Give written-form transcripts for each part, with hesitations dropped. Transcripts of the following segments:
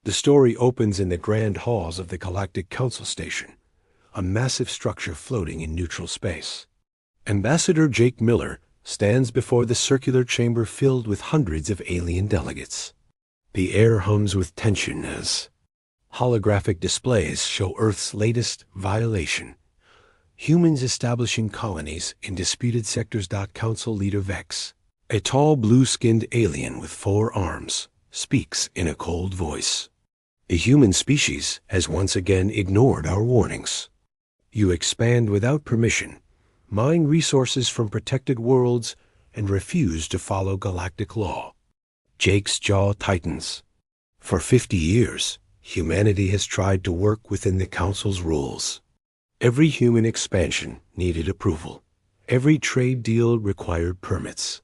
The story opens in the grand halls of the Galactic Council Station, a massive structure floating in neutral space. Ambassador Jake Miller stands before the circular chamber filled with hundreds of alien delegates. The air hums with tension as holographic displays show Earth's latest violation. Humans establishing colonies in disputed sectors. Council leader Vex, a tall blue-skinned alien with 4 arms, speaks in a cold voice. The human species has once again ignored our warnings. You expand without permission, mine resources from protected worlds, and refuse to follow galactic law. Jake's jaw tightens. For 50 years, humanity has tried to work within the Council's rules. Every human expansion needed approval. Every trade deal required permits.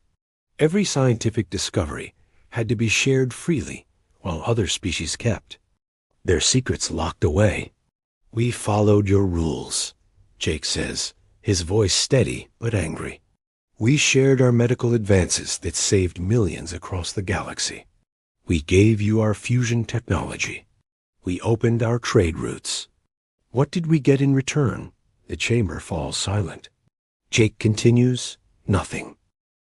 Every scientific discovery had to be shared freely, while other species kept their secrets locked away. We followed your rules, Jake says, his voice steady but angry. We shared our medical advances that saved millions across the galaxy. We gave you our fusion technology. We opened our trade routes. What did we get in return? The chamber falls silent. Jake continues, nothing.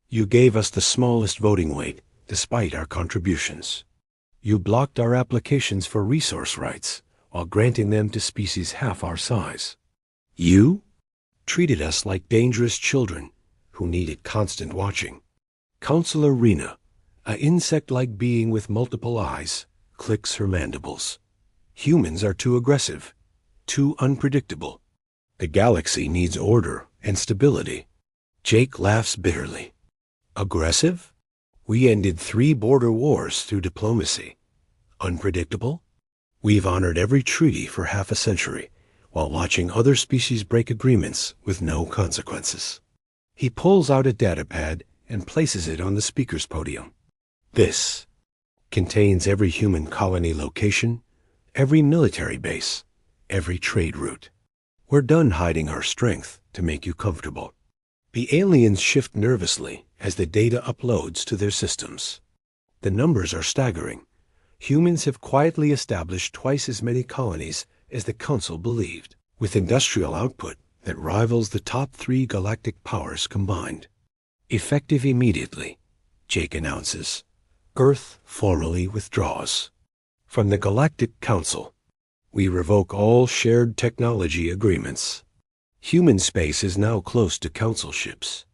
You gave us the smallest voting weight, despite our contributions. You blocked our applications for resource rights, while granting them to species half our size. You treated us like dangerous children who needed constant watching. Counselor Rena, an insect-like being with multiple eyes, clicks her mandibles. Humans are too aggressive, too unpredictable. The galaxy needs order and stability. Jake laughs bitterly. Aggressive? We ended 3 border wars through diplomacy. Unpredictable? We've honored every treaty for half a century, while watching other species break agreements with no consequences. He pulls out a datapad and places it on the speaker's podium. This contains every human colony location, every military base, every trade route. We're done hiding our strength to make you comfortable. The aliens shift nervously as the data uploads to their systems. The numbers are staggering. Humans have quietly established twice as many colonies as the Council believed, with industrial output that rivals the top 3 galactic powers combined. Effective immediately, Jake announces. Earth formally withdraws. From the Galactic Council, we revoke all shared technology agreements. Human space is now close to Council ships.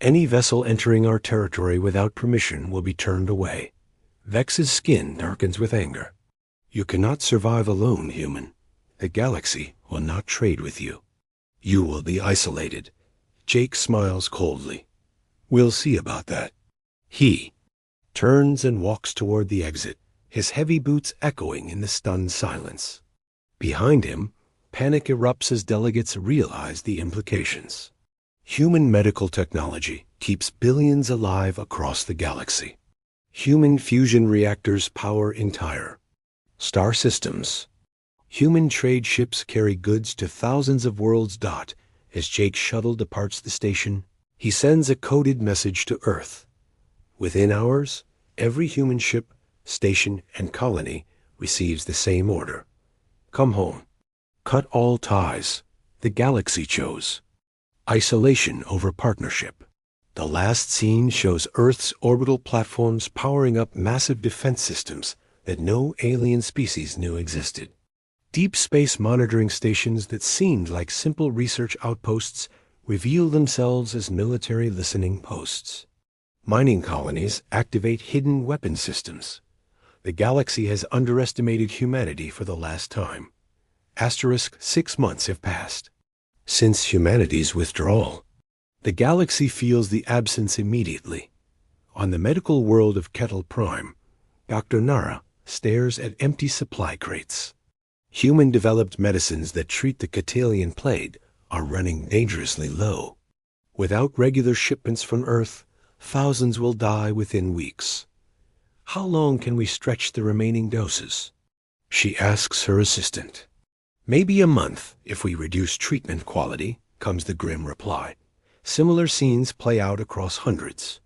Any vessel entering our territory without permission will be turned away. Vex's skin darkens with anger. You cannot survive alone, human. The galaxy will not trade with you. You will be isolated. Jake smiles coldly. We'll see about that. He turns and walks toward the exit, his heavy boots echoing in the stunned silence. Behind him, panic erupts as delegates realize the implications. Human medical technology keeps billions alive across the galaxy. Human fusion reactors power entire star systems. Human trade ships carry goods to thousands of worlds. As Jake's shuttle departs the station, he sends a coded message to Earth. Within hours, every human ship, station, and colony receives the same order. Come home. Cut all ties. The galaxy chose isolation over partnership. The last scene shows Earth's orbital platforms powering up massive defense systems that no alien species knew existed. Deep space monitoring stations that seemed like simple research outposts reveal themselves as military listening posts. Mining colonies activate hidden weapon systems. The galaxy has underestimated humanity for the last time. * 6 months have passed. Since humanity's withdrawal, the galaxy feels the absence immediately. On the medical world of Kettle Prime, Dr. Nara stares at empty supply crates. Human-developed medicines that treat the Catalian plague are running dangerously low. Without regular shipments from Earth, thousands will die within weeks. How long can we stretch the remaining doses? She asks her assistant. Maybe a month if we reduce treatment quality, comes the grim reply. Similar scenes play out across hundreds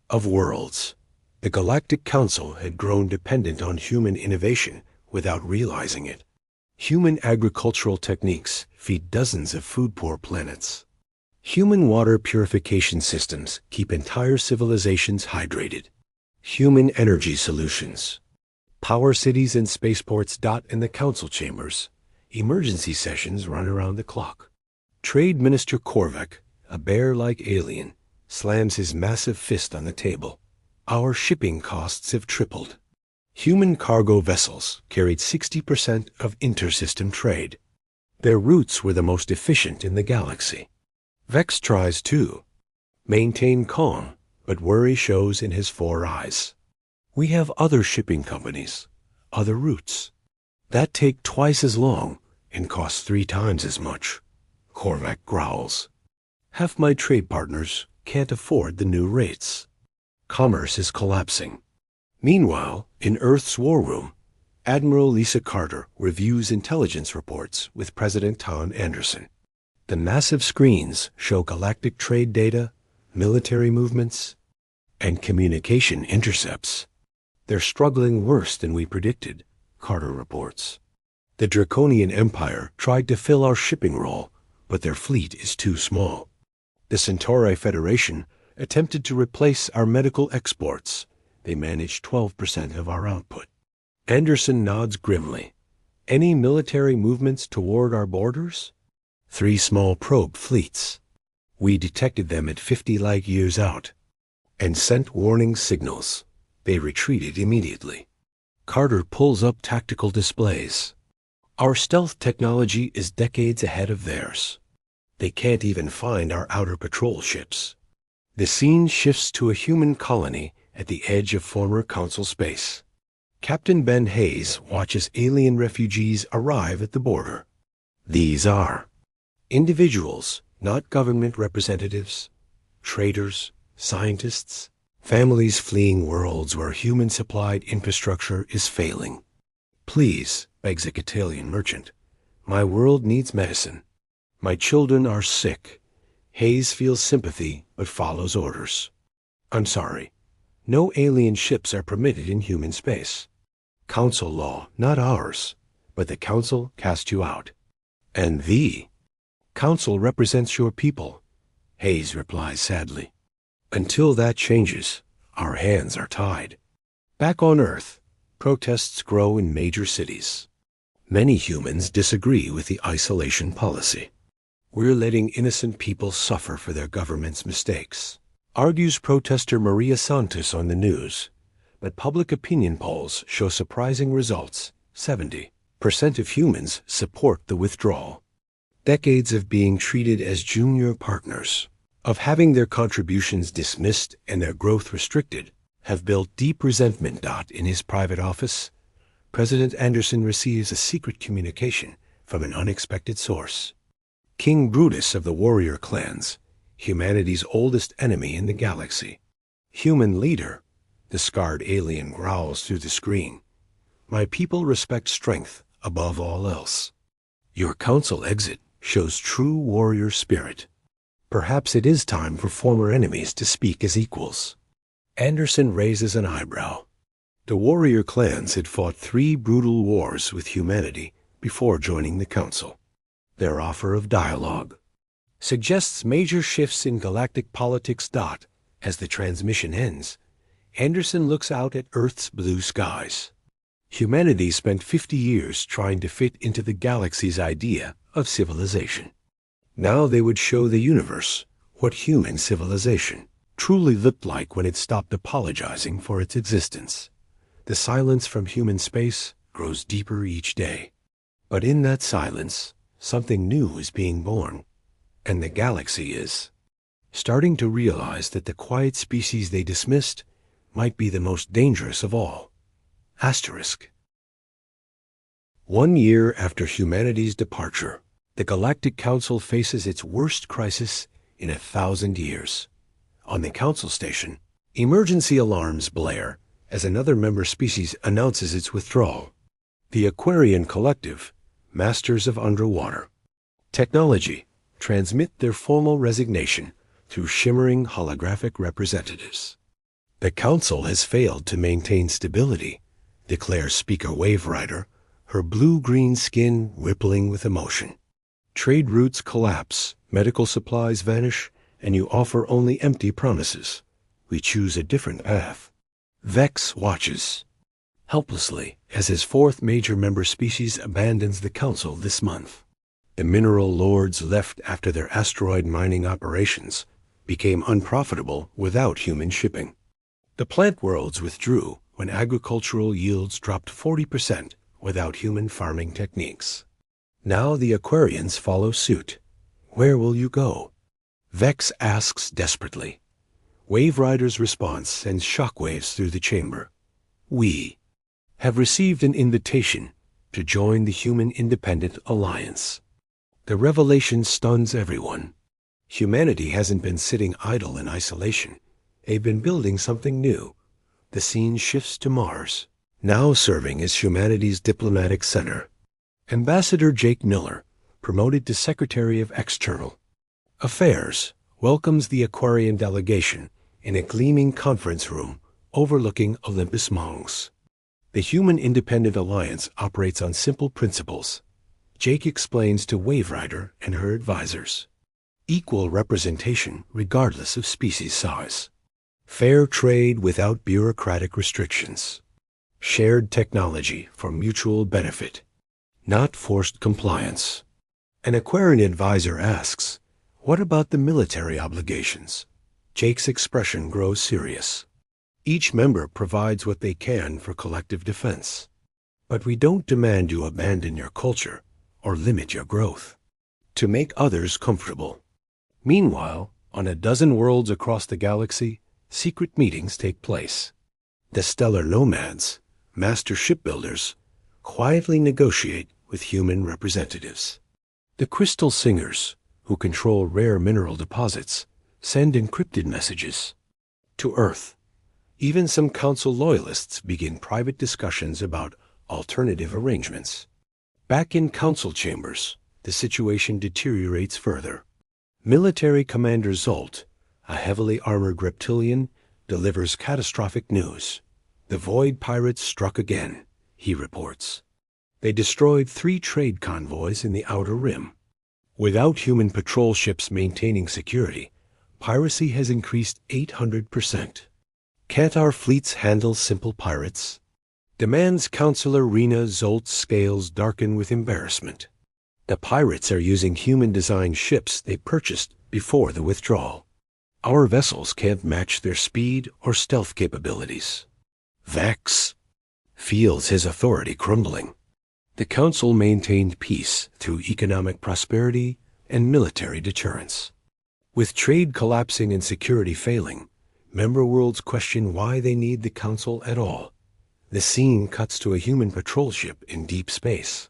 of worlds. The Galactic Council had grown dependent on human innovation without realizing it. Human agricultural techniques feed dozens of food-poor planets. Human water purification systems keep entire civilizations hydrated. Human energy solutions power cities and spaceports. In the council chambers, emergency sessions run around the clock. Trade Minister Korvac, a bear-like alien, slams his massive fist on the table. Our shipping costs have tripled. Human cargo vessels carried 60% of intersystem trade. Their routes were the most efficient in the galaxy. Vex tries to maintain calm, but worry shows in his 4 eyes. We have other shipping companies, other routes, that take twice as long and cost 3 times as much. Korvac growls. Half my trade partners can't afford the new rates. Commerce is collapsing. Meanwhile, in Earth's war room, Admiral Lisa Carter reviews intelligence reports with President Ton Anderson. The massive screens show galactic trade data, military movements, and communication intercepts. They're struggling worse than we predicted, Carter reports. The Draconian Empire tried to fill our shipping role, but their fleet is too small. The Centauri Federation attempted to replace our medical exports. They manage 12% of our output. Anderson nods grimly. Any military movements toward our borders? 3 small probe fleets. We detected them at 50 light years out and sent warning signals. They retreated immediately. Carter pulls up tactical displays. Our stealth technology is decades ahead of theirs. They can't even find our outer patrol ships. The scene shifts to a human colony at the edge of former Council space. Captain Ben Hayes watches alien refugees arrive at the border. These are individuals, not government representatives, traders, scientists, families fleeing worlds where human-supplied infrastructure is failing. Please, begs a Catalian merchant, my world needs medicine. My children are sick. Hayes feels sympathy but follows orders. I'm sorry. No alien ships are permitted in human space. Council law, not ours, but the Council cast you out. And the Council represents your people, Hayes replies sadly. Until that changes, our hands are tied. Back on Earth, protests grow in major cities. Many humans disagree with the isolation policy. We're letting innocent people suffer for their government's mistakes, argues protester Maria Santos on the news. But public opinion polls show surprising results. 70% of humans support the withdrawal. Decades of being treated as junior partners, of having their contributions dismissed and their growth restricted, have built deep resentment. In his private office, President Anderson receives a secret communication from an unexpected source. King Brutus of the warrior clans, humanity's oldest enemy in the galaxy. Human leader, the scarred alien growls through the screen. My people respect strength above all else. Your council exit shows true warrior spirit. Perhaps it is time for former enemies to speak as equals. Anderson raises an eyebrow. The warrior clans had fought 3 brutal wars with humanity before joining the council. Their offer of dialogue suggests major shifts in galactic politics. As the transmission ends, Anderson looks out at Earth's blue skies. Humanity spent 50 years trying to fit into the galaxy's idea of civilization. Now they would show the universe what human civilization truly looked like when it stopped apologizing for its existence. The silence from human space grows deeper each day. But in that silence, something new is being born, and the galaxy is starting to realize that the quiet species they dismissed might be the most dangerous of all. Asterisk. 1 year after humanity's departure, the Galactic Council faces its worst crisis in 1,000 years. On the Council station, emergency alarms blare as another member species announces its withdrawal. The Aquarian Collective, masters of underwater technology, transmit their formal resignation through shimmering holographic representatives. The Council has failed to maintain stability, declares Speaker Waverider, her blue-green skin rippling with emotion. Trade routes collapse, medical supplies vanish, and you offer only empty promises. We choose a different path. Vex watches helplessly as his fourth major member species abandons the Council this month. The mineral lords left after their asteroid mining operations became unprofitable without human shipping. The plant worlds withdrew when agricultural yields dropped 40% without human farming techniques. Now the Aquarians follow suit. Where will you go? Vex asks desperately. Wave Rider's response sends shockwaves through the chamber. We have received an invitation to join the Human Independent Alliance. The revelation stuns everyone. Humanity hasn't been sitting idle in isolation. They've been building something new. The scene shifts to Mars, now serving as humanity's diplomatic center. Ambassador Jake Miller, promoted to Secretary of External Affairs, welcomes the Aquarian delegation in a gleaming conference room overlooking Olympus Mons. The Human Independent Alliance operates on simple principles. Jake explains to Wave Rider and her advisors. Equal representation regardless of species size. Fair trade without bureaucratic restrictions. Shared technology for mutual benefit, not forced compliance. An Aquarian advisor asks, "What about the military obligations?" Jake's expression grows serious. Each member provides what they can for collective defense. But we don't demand you abandon your culture or limit your growth to make others comfortable. Meanwhile, on a dozen worlds across the galaxy, secret meetings take place. The stellar nomads, master shipbuilders, quietly negotiate with human representatives. The crystal singers, who control rare mineral deposits, send encrypted messages to Earth. Even some Council loyalists begin private discussions about alternative arrangements. Back in Council chambers, the situation deteriorates further. Military Commander Zolt, a heavily armored reptilian, delivers catastrophic news. The Void Pirates struck again, he reports. They destroyed 3 trade convoys in the Outer Rim. Without human patrol ships maintaining security, piracy has increased 800%. Can't our fleets handle simple pirates? Demands Counselor Rena Zolt's scales darken with embarrassment. The pirates are using human-designed ships they purchased before the withdrawal. Our vessels can't match their speed or stealth capabilities. Vex feels his authority crumbling. The Council maintained peace through economic prosperity and military deterrence. With trade collapsing and security failing, member worlds question why they need the Council at all. The scene cuts to a human patrol ship in deep space.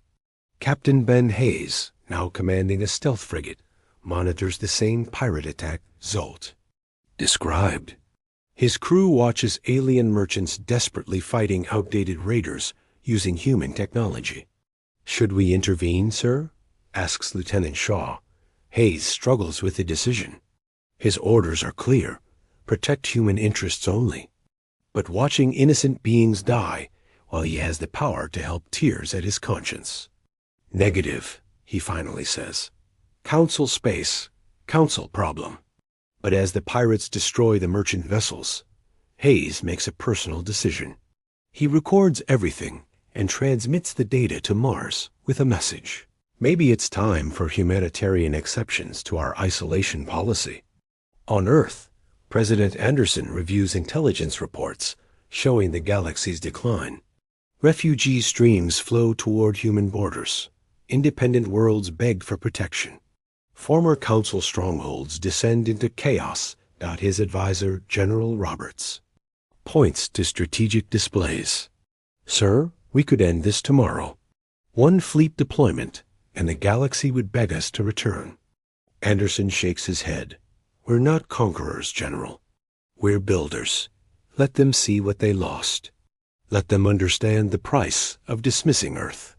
Captain Ben Hayes, now commanding a stealth frigate, monitors the same pirate attack Zolt described. His crew watches alien merchants desperately fighting outdated raiders using human technology. "Should we intervene, sir?" asks Lieutenant Shaw. Hayes struggles with the decision. His orders are clear: protect human interests only. But watching innocent beings die while he has the power to help tears at his conscience. "Negative," he finally says. "Council space, Council problem." But as the pirates destroy the merchant vessels, Hayes makes a personal decision. He records everything and transmits the data to Mars with a message. Maybe it's time for humanitarian exceptions to our isolation policy. On Earth, President Anderson reviews intelligence reports showing the galaxy's decline. Refugee streams flow toward human borders. Independent worlds beg for protection. Former Council strongholds descend into chaos. His advisor, General Roberts, points to strategic displays. "Sir, we could end this tomorrow. One fleet deployment, and the galaxy would beg us to return." Anderson shakes his head. "We're not conquerors, General. We're builders. Let them see what they lost. Let them understand the price of dismissing Earth."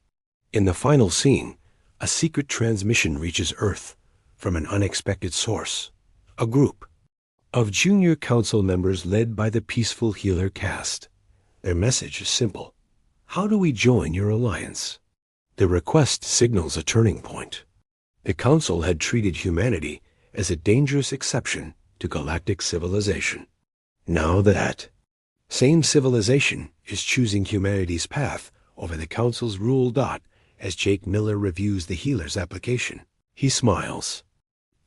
In the final scene, a secret transmission reaches Earth from an unexpected source. A group of junior Council members led by the peaceful healer caste. Their message is simple. "How do we join your alliance?" The request signals a turning point. The Council had treated humanity as a dangerous exception to galactic civilization. Now that same civilization is choosing humanity's path over the Council's rule. As Jake Miller reviews the healer's application, he smiles.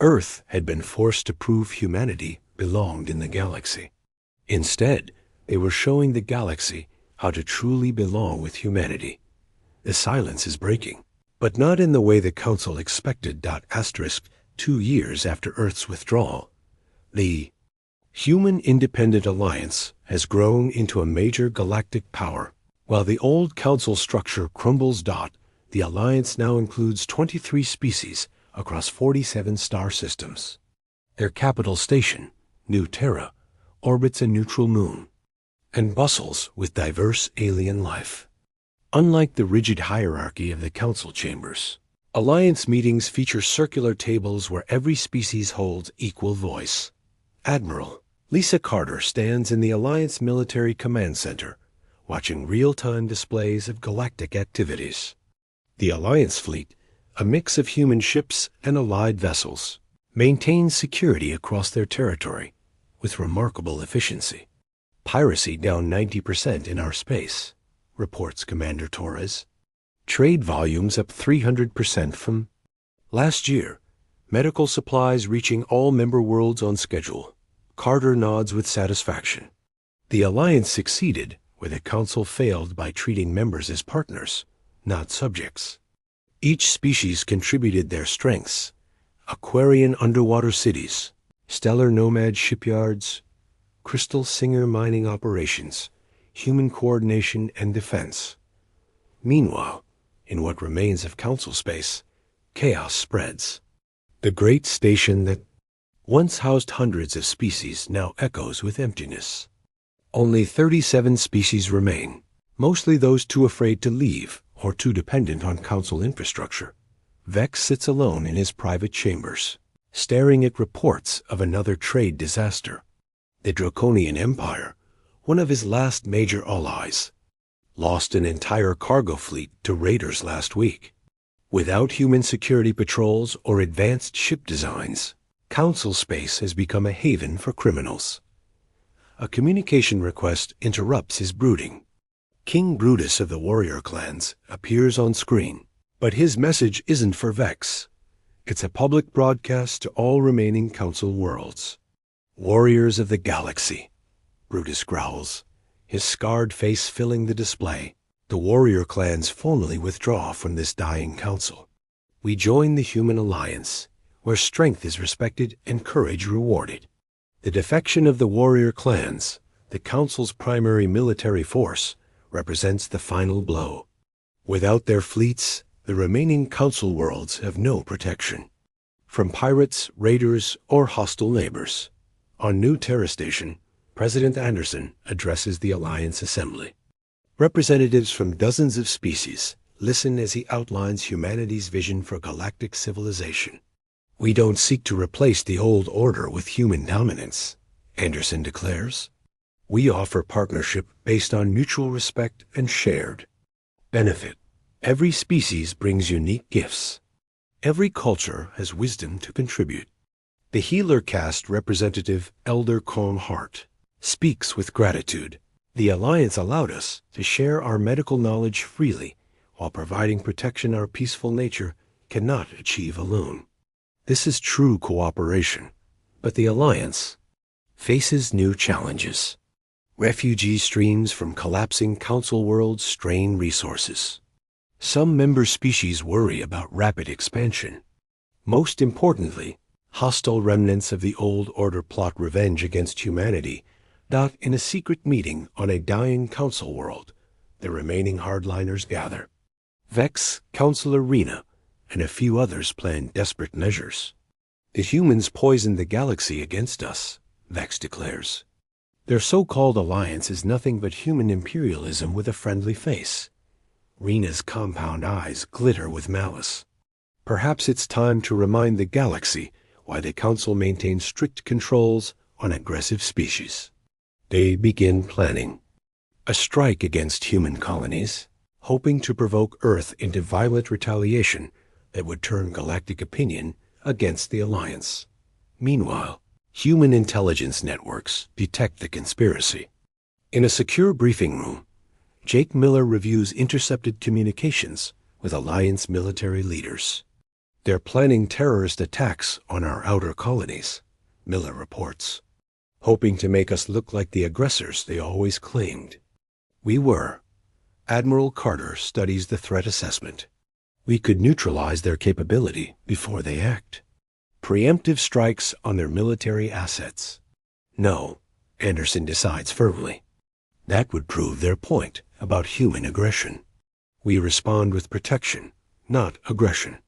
Earth had been forced to prove humanity belonged in the galaxy. Instead, they were showing the galaxy how to truly belong with humanity. The silence is breaking, but not in the way the Council expected. 2 years after Earth's withdrawal, the Human Independent Alliance has grown into a major galactic power. While the old Council structure crumbles. The Alliance now includes 23 species across 47 star systems. Their capital station, New Terra, orbits a neutral moon and bustles with diverse alien life. Unlike the rigid hierarchy of the Council chambers, Alliance meetings feature circular tables where every species holds equal voice. Admiral Lisa Carter stands in the Alliance Military Command Center, watching real-time displays of galactic activities. The Alliance fleet, a mix of human ships and allied vessels, maintains security across their territory with remarkable efficiency. Piracy down 90% in our space, reports Commander Torres. Trade volumes up 300% from last year. Medical supplies reaching all member worlds on schedule. Carter nods with satisfaction. The Alliance succeeded where the Council failed by treating members as partners, not subjects. Each species contributed their strengths. Aquarian underwater cities, stellar nomad shipyards, crystal singer mining operations, human coordination and defense. Meanwhile, in what remains of Council space, chaos spreads. The great station that once housed hundreds of species now echoes with emptiness. Only 37 species remain, mostly those too afraid to leave or too dependent on Council infrastructure. Vex sits alone in his private chambers, staring at reports of another trade disaster. The Draconian Empire, one of his last major allies, lost an entire cargo fleet to raiders last week. Without human security patrols or advanced ship designs, Council space has become a haven for criminals. A communication request interrupts his brooding. King Brutus of the warrior clans appears on screen, but his message isn't for Vex. It's a public broadcast to all remaining Council worlds. Warriors of the galaxy, Brutus growls, his scarred face filling the display. The warrior clans formally withdraw from this dying Council. We join the Human Alliance, where strength is respected and courage rewarded. The defection of the warrior clans, the Council's primary military force, represents the final blow. Without their fleets, the remaining Council worlds have no protection from pirates, raiders, or hostile neighbors. On New Terra Station, President Anderson addresses the Alliance Assembly. Representatives from dozens of species listen as he outlines humanity's vision for galactic civilization. We don't seek to replace the old order with human dominance, Anderson declares. We offer partnership based on mutual respect and shared benefit. Every species brings unique gifts. Every culture has wisdom to contribute. The healer caste representative, Elder Calm Heart, speaks with gratitude. The Alliance allowed us to share our medical knowledge freely while providing protection our peaceful nature cannot achieve alone. This is true cooperation, but the Alliance faces new challenges. Refugee streams from collapsing Council worlds strain resources. Some member species worry about rapid expansion. Most importantly, hostile remnants of the old order plot revenge against humanity. In a secret meeting on a dying Council world, the remaining hardliners gather. Vex, Councilor Rena, and a few others plan desperate measures. The humans poisoned the galaxy against us, Vex declares. Their so-called alliance is nothing but human imperialism with a friendly face. Rena's compound eyes glitter with malice. Perhaps it's time to remind the galaxy why the Council maintains strict controls on aggressive species. They begin planning a strike against human colonies, hoping to provoke Earth into violent retaliation that would turn galactic opinion against the Alliance. Meanwhile, human intelligence networks detect the conspiracy. In a secure briefing room, Jake Miller reviews intercepted communications with Alliance military leaders. "They're planning terrorist attacks on our outer colonies," Miller reports, "hoping to make us look like the aggressors they always claimed. We were. Admiral Carter studies the threat assessment. We could neutralize their capability before they act. Preemptive strikes on their military assets. No, Anderson decides firmly. That would prove their point about human aggression. We respond with protection, not aggression.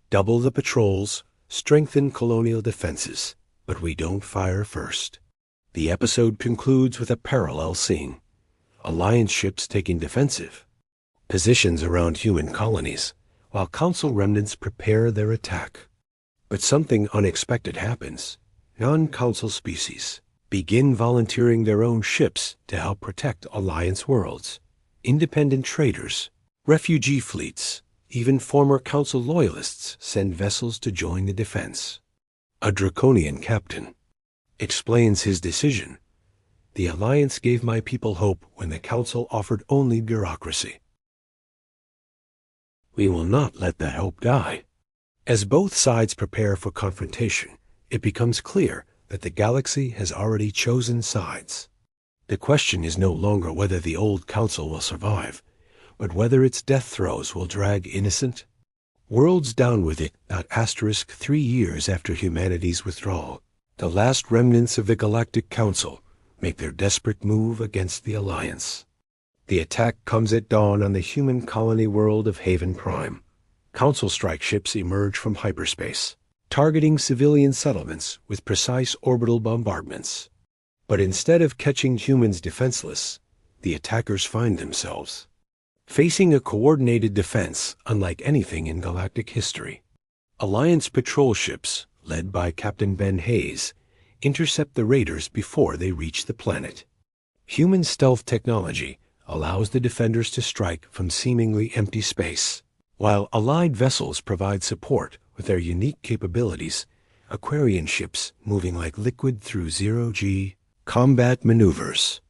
Double the patrols, strengthen colonial defenses, but we don't fire first." The episode concludes with a parallel scene. Alliance ships taking defensive positions around human colonies, while Council remnants prepare their attack. But something unexpected happens. Non-Council species begin volunteering their own ships to help protect Alliance worlds. Independent traders, refugee fleets, even former Council loyalists send vessels to join the defense. A draconian captain explains his decision. "The Alliance gave my people hope when the Council offered only bureaucracy. We will not let that hope die." As both sides prepare for confrontation, it becomes clear that the galaxy has already chosen sides. The question is no longer whether the old Council will survive, but whether its death throes will drag innocent worlds down with it. 3 years after humanity's withdrawal, the last remnants of the Galactic Council make their desperate move against the Alliance. The attack comes at dawn on the human colony world of Haven Prime. Council strike ships emerge from hyperspace, targeting civilian settlements with precise orbital bombardments. But instead of catching humans defenseless, the attackers find themselves facing a coordinated defense unlike anything in galactic history. Alliance patrol ships, led by Captain Ben Hayes, intercept the raiders before they reach the planet. Human stealth technology allows the defenders to strike from seemingly empty space, while Allied vessels provide support with their unique capabilities. Aquarian ships moving like liquid through zero-G combat maneuvers.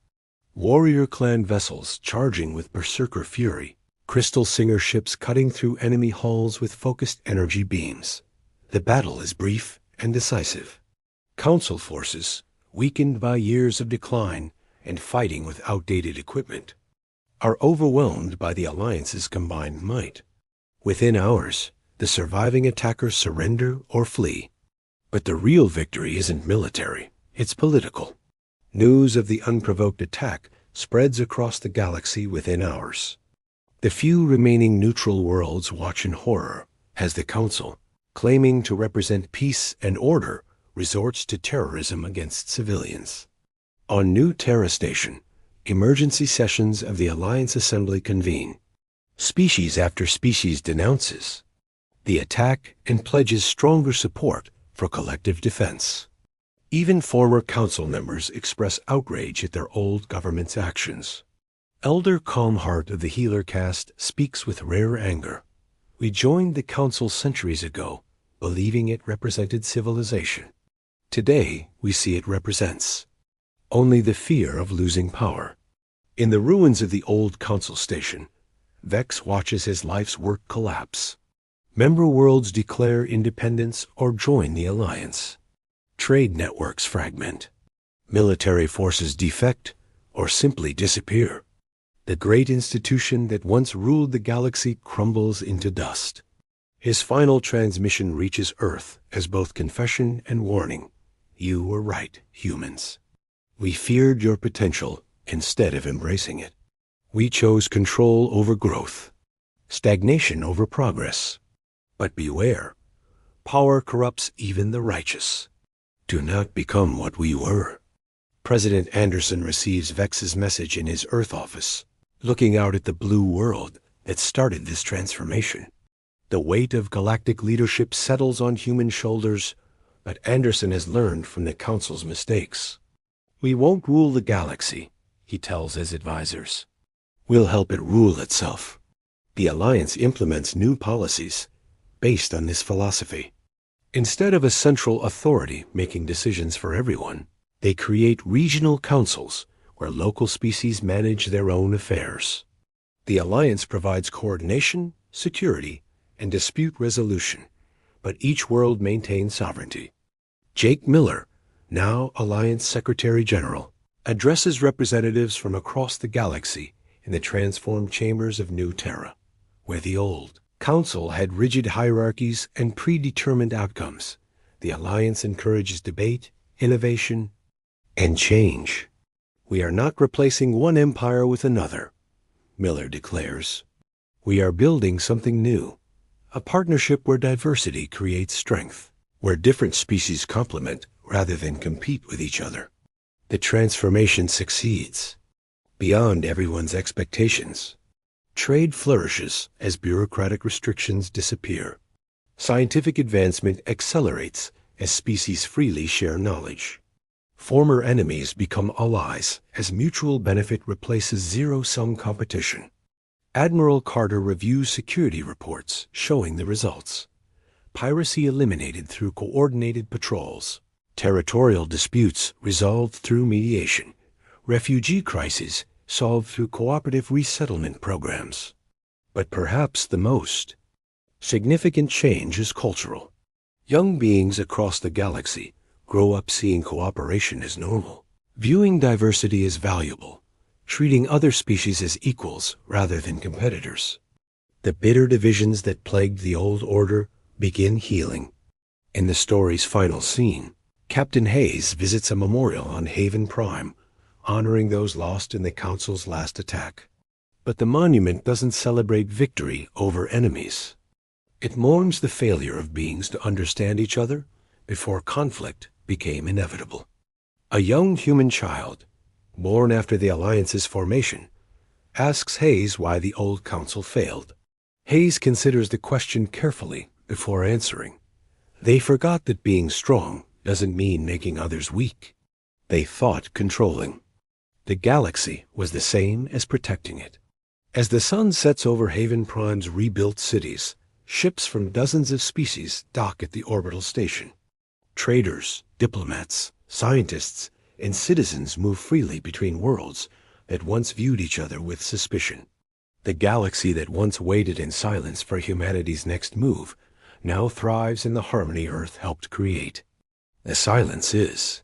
Warrior clan vessels charging with berserker fury. Crystal Singer ships cutting through enemy hulls with focused energy beams. The battle is brief and decisive. Council forces, weakened by years of decline and fighting with outdated equipment, are overwhelmed by the Alliance's combined might. Within hours, the surviving attackers surrender or flee. But the real victory isn't military, it's political. News of the unprovoked attack spreads across the galaxy within hours. The few remaining neutral worlds watch in horror as the Council, claiming to represent peace and order, resorts to terrorism against civilians. On New Terra Station, emergency sessions of the Alliance Assembly convene. Species after species denounces the attack and pledges stronger support for collective defense. Even former Council members express outrage at their old government's actions. Elder Calmheart of the Healer caste speaks with rare anger. "We joined the Council centuries ago, believing it represented civilization. Today, we see it represents only the fear of losing power." In the ruins of the old Council station, Vex watches his life's work collapse. Member worlds declare independence or join the Alliance. Trade networks fragment. Military forces defect or simply disappear. The great institution that once ruled the galaxy crumbles into dust. His final transmission reaches Earth as both confession and warning. "You were right, humans. We feared your potential instead of embracing it. We chose control over growth, stagnation over progress. But beware, power corrupts even the righteous. Do not become what we were." President Anderson receives Vex's message in his Earth office, looking out at the blue world that started this transformation. The weight of galactic leadership settles on human shoulders, but Anderson has learned from the Council's mistakes. "We won't rule the galaxy," he tells his advisors. "We'll help it rule itself." The Alliance implements new policies based on this philosophy. Instead of a central authority making decisions for everyone, they create regional councils where local species manage their own affairs. The Alliance provides coordination, security, and dispute resolution, but each world maintains sovereignty. Jake Miller, now Alliance Secretary General, addresses representatives from across the galaxy in the transformed chambers of New Terra, where the old Council had rigid hierarchies and predetermined outcomes. The Alliance encourages debate, innovation, and change. "We are not replacing one empire with another," Miller declares. "We are building something new, a partnership where diversity creates strength, where different species complement rather than compete with each other." The transformation succeeds beyond everyone's expectations. Trade flourishes as bureaucratic restrictions disappear. Scientific advancement accelerates as species freely share knowledge. Former enemies become allies as mutual benefit replaces zero-sum competition. Admiral Carter reviews security reports showing the results. Piracy eliminated through coordinated patrols. Territorial disputes resolved through mediation. Refugee crises solved through cooperative resettlement programs. But perhaps the most significant change is cultural. Young beings across the galaxy grow up seeing cooperation as normal, viewing diversity as valuable, treating other species as equals rather than competitors. The bitter divisions that plagued the old order begin healing. In the story's final scene, Captain Hayes visits a memorial on Haven Prime, honoring those lost in the Council's last attack. But the monument doesn't celebrate victory over enemies. It mourns the failure of beings to understand each other before conflict became inevitable. A young human child, born after the Alliance's formation, asks Hayes why the old Council failed. Hayes considers the question carefully before answering. They forgot that being strong doesn't mean making others weak. They thought controlling. The galaxy was the same as protecting it. As the sun sets over Haven Prime's rebuilt cities, ships from dozens of species dock at the orbital station. Traders, diplomats, scientists, and citizens move freely between worlds that once viewed each other with suspicion. The galaxy that once waited in silence for humanity's next move now thrives in the harmony Earth helped create. The silence is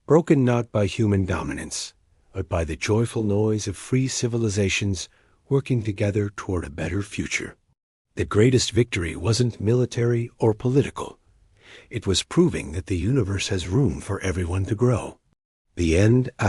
broken not by human dominance, but by the joyful noise of free civilizations working together toward a better future. The greatest victory wasn't military or political. It was proving that the universe has room for everyone to grow. The End, **.